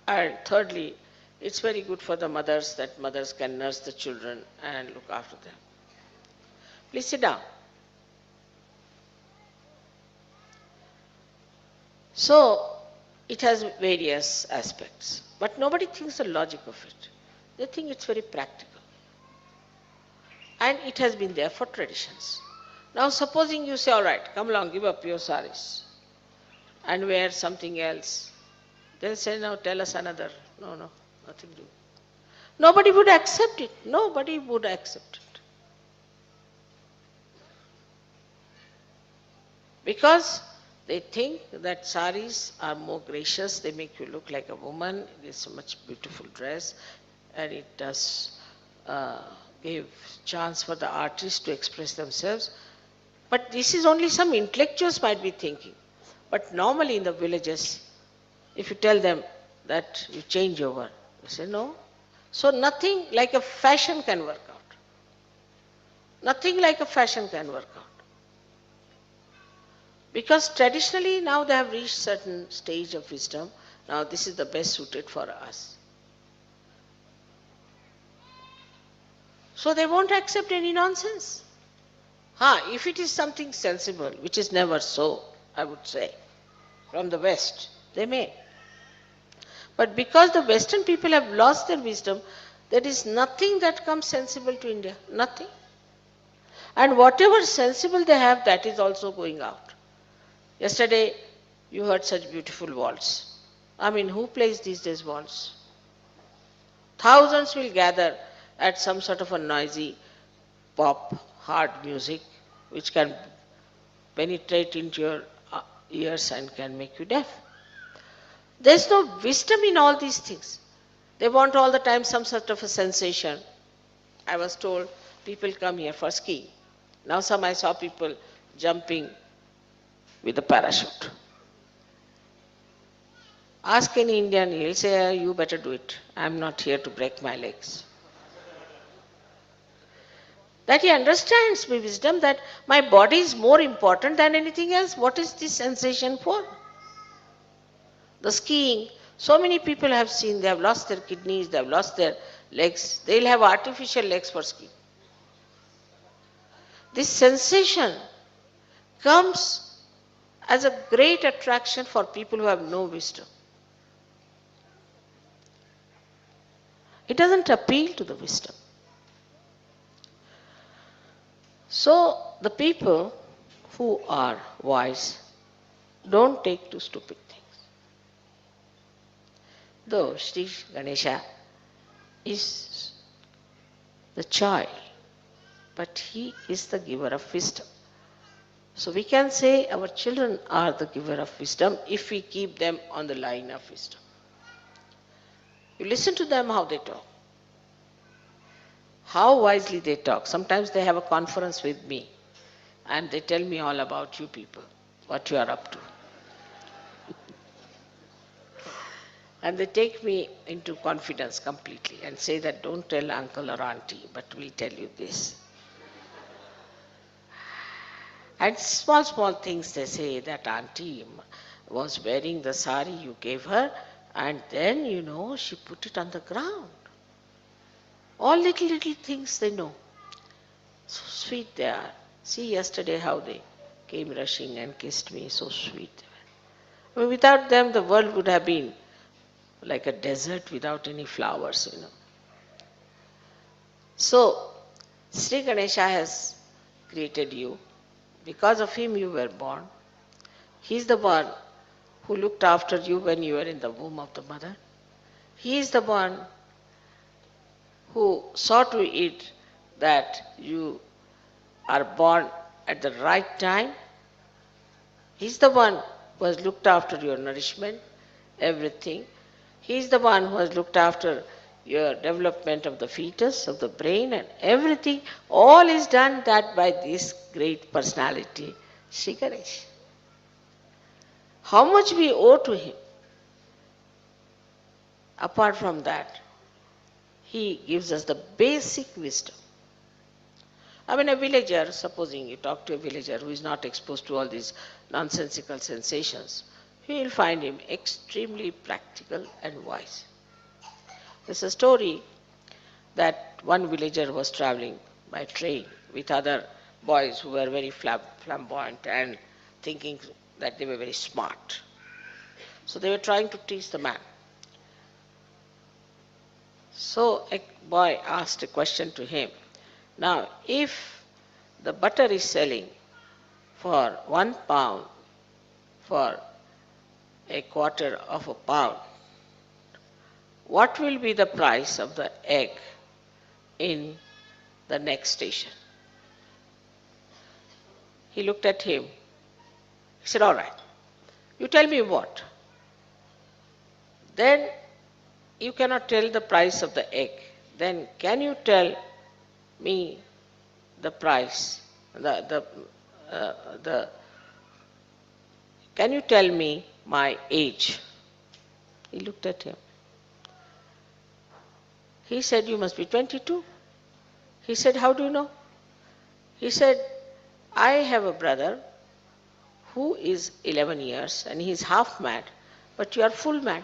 And thirdly, it's very good for the mothers that mothers can nurse the children and look after them. Please sit down. So, it has various aspects, but nobody thinks the logic of it. They think it's very practical. And it has been there for traditions. Now, supposing you say, all right, come along, give up your saris and wear something else. They'll say, now tell us another. No, nothing to do. Nobody would accept it. Nobody would accept it. Because they think that saris are more gracious, they make you look like a woman, it is so much beautiful dress, and it does give chance for the artists to express themselves. But this is only some intellectuals might be thinking. But normally in the villages, if you tell them that you change over, they say no. So nothing like a fashion can work out. Nothing like a fashion can work out. Because traditionally now they have reached certain stage of wisdom. Now this is the best suited for us. So they won't accept any nonsense. If it is something sensible, which is never so, I would say, from the West, they may. But because the Western people have lost their wisdom, there is nothing that comes sensible to India. Nothing. And whatever sensible they have, that is also going out. Yesterday, you heard such beautiful waltz. I mean, who plays these days waltz? Thousands will gather at some sort of a noisy pop, hard music, which can penetrate into your ears and can make you deaf. There's no wisdom in all these things. They want all the time some sort of a sensation. I was told people come here for skiing. Now some I saw people jumping with a parachute. Ask any Indian, he'll say, you better do it. I'm not here to break my legs. That he understands with wisdom that my body is more important than anything else. What is this sensation for? The skiing, so many people have seen, they have lost their kidneys, they have lost their legs. They'll have artificial legs for skiing. This sensation comes as a great attraction for people who have no wisdom. It doesn't appeal to the wisdom. So the people who are wise don't take to stupid things. Though Sri Ganesha is the child, but he is the giver of wisdom. So we can say our children are the giver of wisdom if we keep them on the line of wisdom. You listen to them how they talk. How wisely they talk. Sometimes they have a conference with me and they tell me all about you people, what you are up to. And they take me into confidence completely and say that don't tell uncle or auntie, but we'll tell you this. And small things they say that auntie was wearing the sari you gave her and then, she put it on the ground. All little things they know. So sweet they are. See yesterday how they came rushing and kissed me, so sweet they were. I mean, without them the world would have been like a desert without any flowers, So, Sri Ganesha has created you. Because of him you were born. He is the one who looked after you when you were in the womb of the mother. He is the one who saw to it that you are born at the right time. He is the one who has looked after your nourishment, everything. He is the one who has looked after your development of the fetus, of the brain and everything. All is done that by this great personality, Sri Ganesha. How much we owe to him? Apart from that, he gives us the basic wisdom. I mean, a villager, supposing you talk to a villager who is not exposed to all these nonsensical sensations, you will find him extremely practical and wise. There's a story that one villager was traveling by train with other boys who were very flamboyant and thinking that they were very smart. So they were trying to teach the man. So a boy asked a question to him. Now, if the butter is selling for 1 pound for a quarter of a pound, what will be the price of the egg in the next station? He looked at him. He said, all right, you tell me what? Then you cannot tell the price of the egg. Then can you tell me the price, can you tell me my age? He looked at him. He said, you must be 22. He said, how do you know? He said, I have a brother who is 11 years and he is half mad, but you are full mad.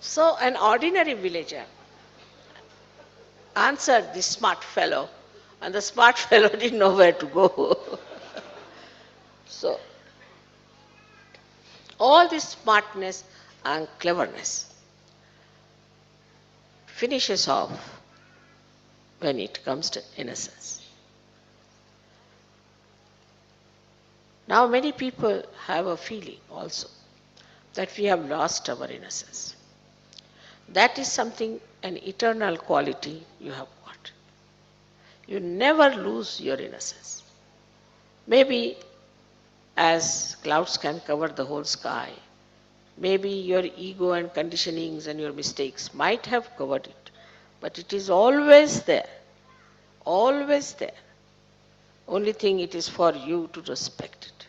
So an ordinary villager answered this smart fellow, and the smart fellow didn't know where to go. So all this smartness and cleverness finishes off when it comes to innocence. Now many people have a feeling also that we have lost our innocence. That is something, an eternal quality you have got. You never lose your innocence. Maybe as clouds can cover the whole sky, maybe your ego and conditionings and your mistakes might have covered it, but it is always there, always there. Only thing, it is for you to respect it,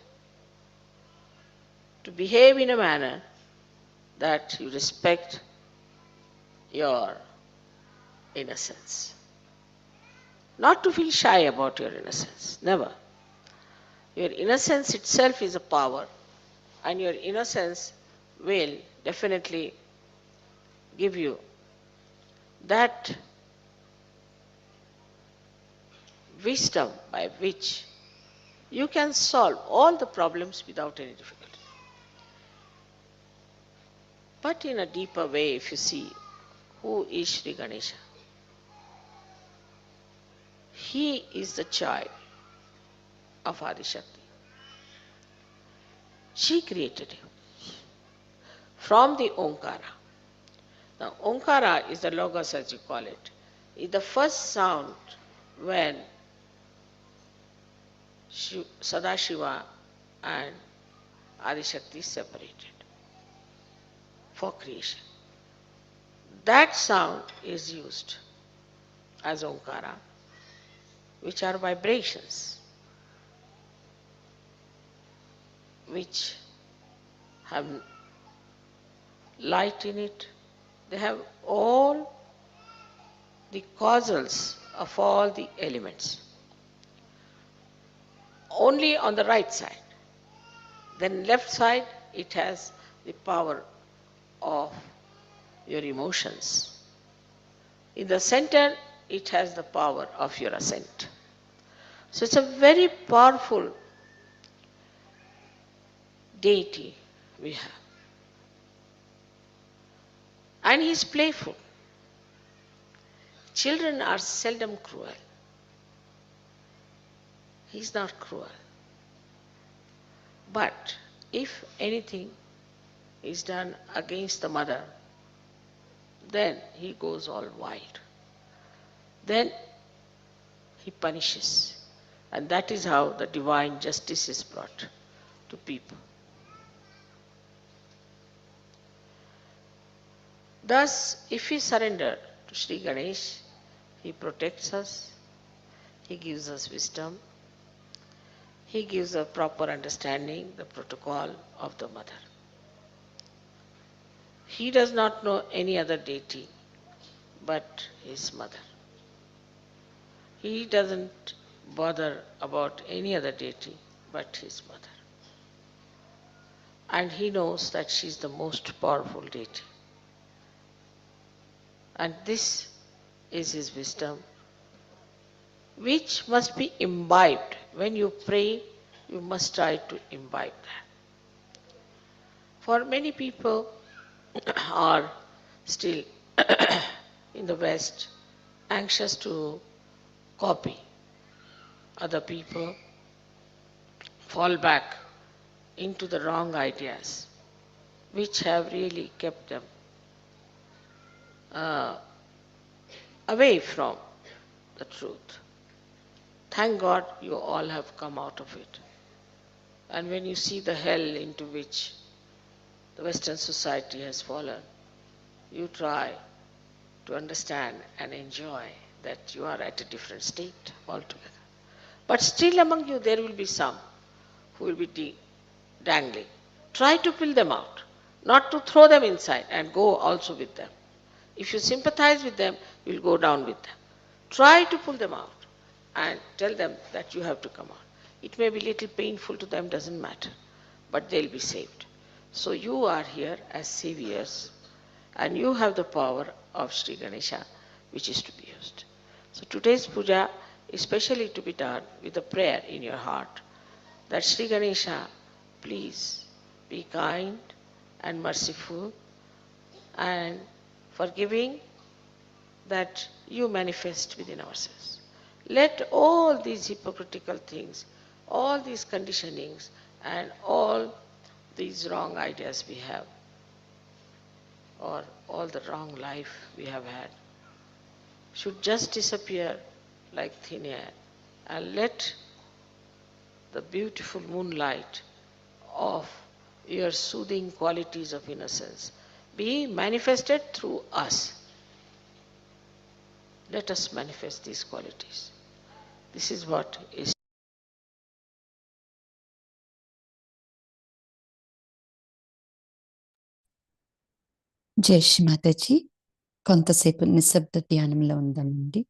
to behave in a manner that you respect your innocence. Not to feel shy about your innocence, never. Your innocence itself is a power, and your innocence will definitely give you that wisdom by which you can solve all the problems without any difficulty. But in a deeper way, if you see, who is Sri Ganesha? He is the child of Adi Shakti. She created him from the Omkara. Now, Omkara is the logos, as you call it. Is the first sound when Sadashiva and Adi Shakti separated for creation. That sound is used as Omkara, which are vibrations, which have light in it. They have all the causals of all the elements. Only on the right side. Then left side, it has the power of your emotions. In the center, it has the power of your ascent. So it's a very powerful deity we have. And he is playful. Children are seldom cruel. He is not cruel. But if anything is done against the mother, then he goes all wild. Then he punishes. And that is how the divine justice is brought to people. Thus, if we surrender to Sri Ganesh, he protects us, he gives us wisdom, he gives a proper understanding, the protocol of the mother. He does not know any other deity but his mother. He doesn't bother about any other deity but his mother. And he knows that she is the most powerful deity. And this is his wisdom, which must be imbibed. When you pray, you must try to imbibe that. For many people are still in the West anxious to copy other people, fall back into the wrong ideas, which have really kept them away from the truth. Thank God you all have come out of it. And when you see the hell into which the Western society has fallen, you try to understand and enjoy that you are at a different state altogether. But still among you there will be some who will be dangling. Try to pull them out, not to throw them inside and go also with them. If you sympathize with them, you will go down with them. Try to pull them out and tell them that you have to come out. It may be a little painful to them, doesn't matter, but they'll be saved. So you are here as saviors, and you have the power of Sri Ganesha which is to be used. So today's puja is specially to be done with a prayer in your heart that Sri Ganesha, please be kind and merciful and forgiving, that you manifest within ourselves. Let all these hypocritical things, all these conditionings, and all these wrong ideas we have, or all the wrong life we have had, should just disappear like thin air, and let the beautiful moonlight of your soothing qualities of innocence be manifested through us. Let us manifest these qualities. This is what is. జై శ్రీ మాతాజీ. కొంతసేపు నిశ్శబ్ద ధ్యానంలో ఉందామండి.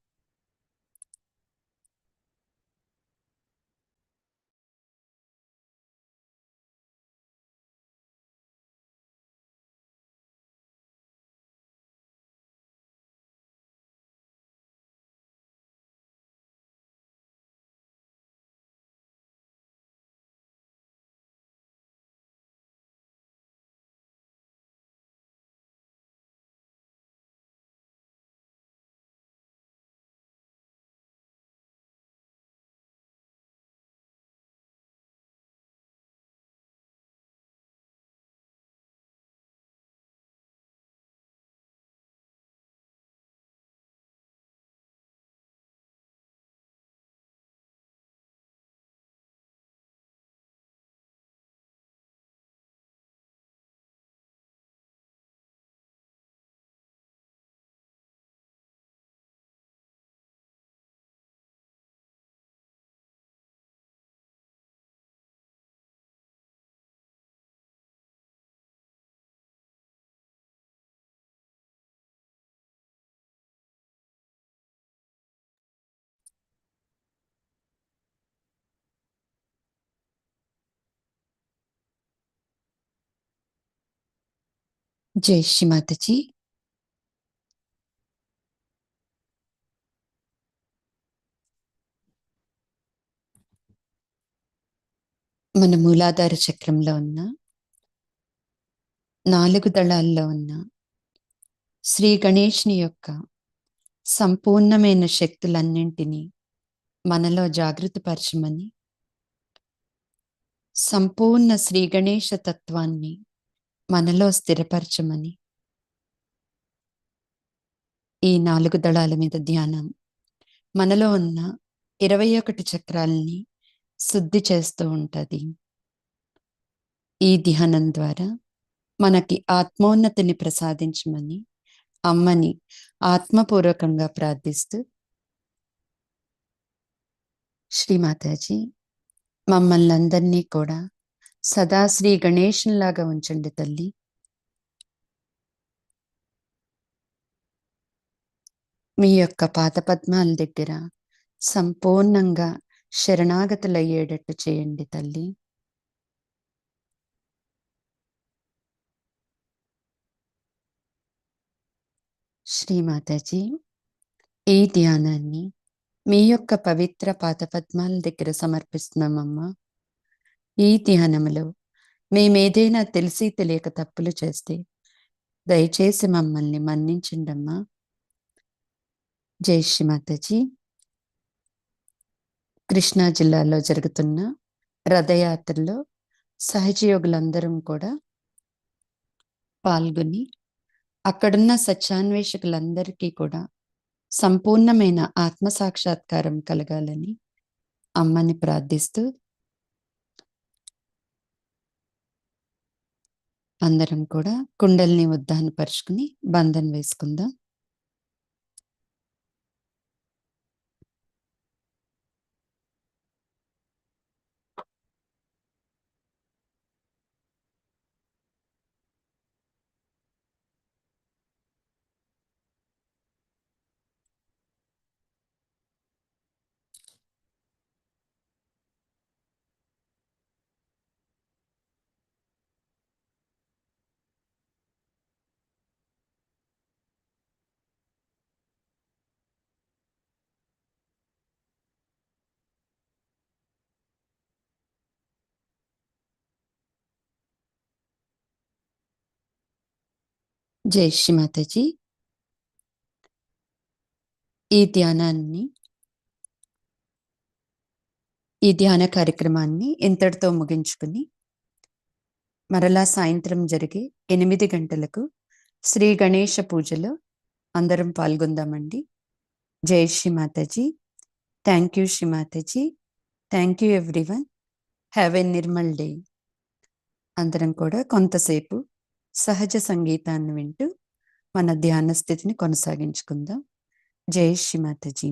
జై శ్రీ మాతాజీ. మన మూలాధార చక్రంలో ఉన్న 4 దళాల్లో ఉన్న శ్రీ గణేష్ని యొక్క సంపూర్ణమైన శక్తులన్నింటినీ మనలో జాగృతపరచమని, సంపూర్ణ శ్రీ గణేశ తత్వాన్ని మనలో స్థిరపరచమని ఈ 4 దళాల మీద ధ్యానం మనలో ఉన్న 21 చక్రాలని శుద్ధి చేస్తూ ఉంటుంది. ఈ ధ్యానం ద్వారా మనకి ఆత్మోన్నతిని ప్రసాదించమని అమ్మని ఆత్మపూర్వకంగా ప్రార్థిస్తూ, శ్రీమాతాజీ మమ్మల్ని అందరినీ కూడా సదా శ్రీ గణేశంలాగా ఉంచండి తల్లి. మీ యొక్క పాదపద్మాల దగ్గర సంపూర్ణంగా శరణాగతులయ్యేటట్టు చేయండి తల్లి. శ్రీమాతాజీ ఈ ధ్యానాన్ని మీ యొక్క పవిత్ర పాదపద్మాల దగ్గర సమర్పిస్తున్నామమ్మా. ఈ ధ్యానములో మేమేదైనా తెలిసి తెలియక తప్పులు చేస్తే దయచేసి మమ్మల్ని మన్నించండమ్మా. జై శ్రీ మాతాజీ. కృష్ణా జిల్లాలో జరుగుతున్న రథయాత్రలో సహజయోగులందరం కూడా పాల్గొని అక్కడున్న సత్యాన్వేషకులందరికీ కూడా సంపూర్ణమైన ఆత్మసాక్షాత్కారం కలగాలని అమ్మని ప్రార్థిస్తూ అందరం కూడా కుండల్ని ఉద్దానపరుచుకుని బంధం వేసుకుందాం. జై శ్రీ మాతాజీ. ఈ ధ్యాన కార్యక్రమాన్ని ఇంతటితో ముగించుకుని మరలా సాయంత్రం జరిగే 8 గంటలకు శ్రీ గణేష పూజలో అందరం పాల్గొందామండి. జై Shri Mataji. Thank you Shri Mataji. Thank you everyone. Have a Nirmal day. అందరం కూడా కొంతసేపు సహజ సంగీతాన్ని వింటూ మన ధ్యాన స్థితిని కొనసాగించుకుందాం. జై శ్రీ మాతాజీ.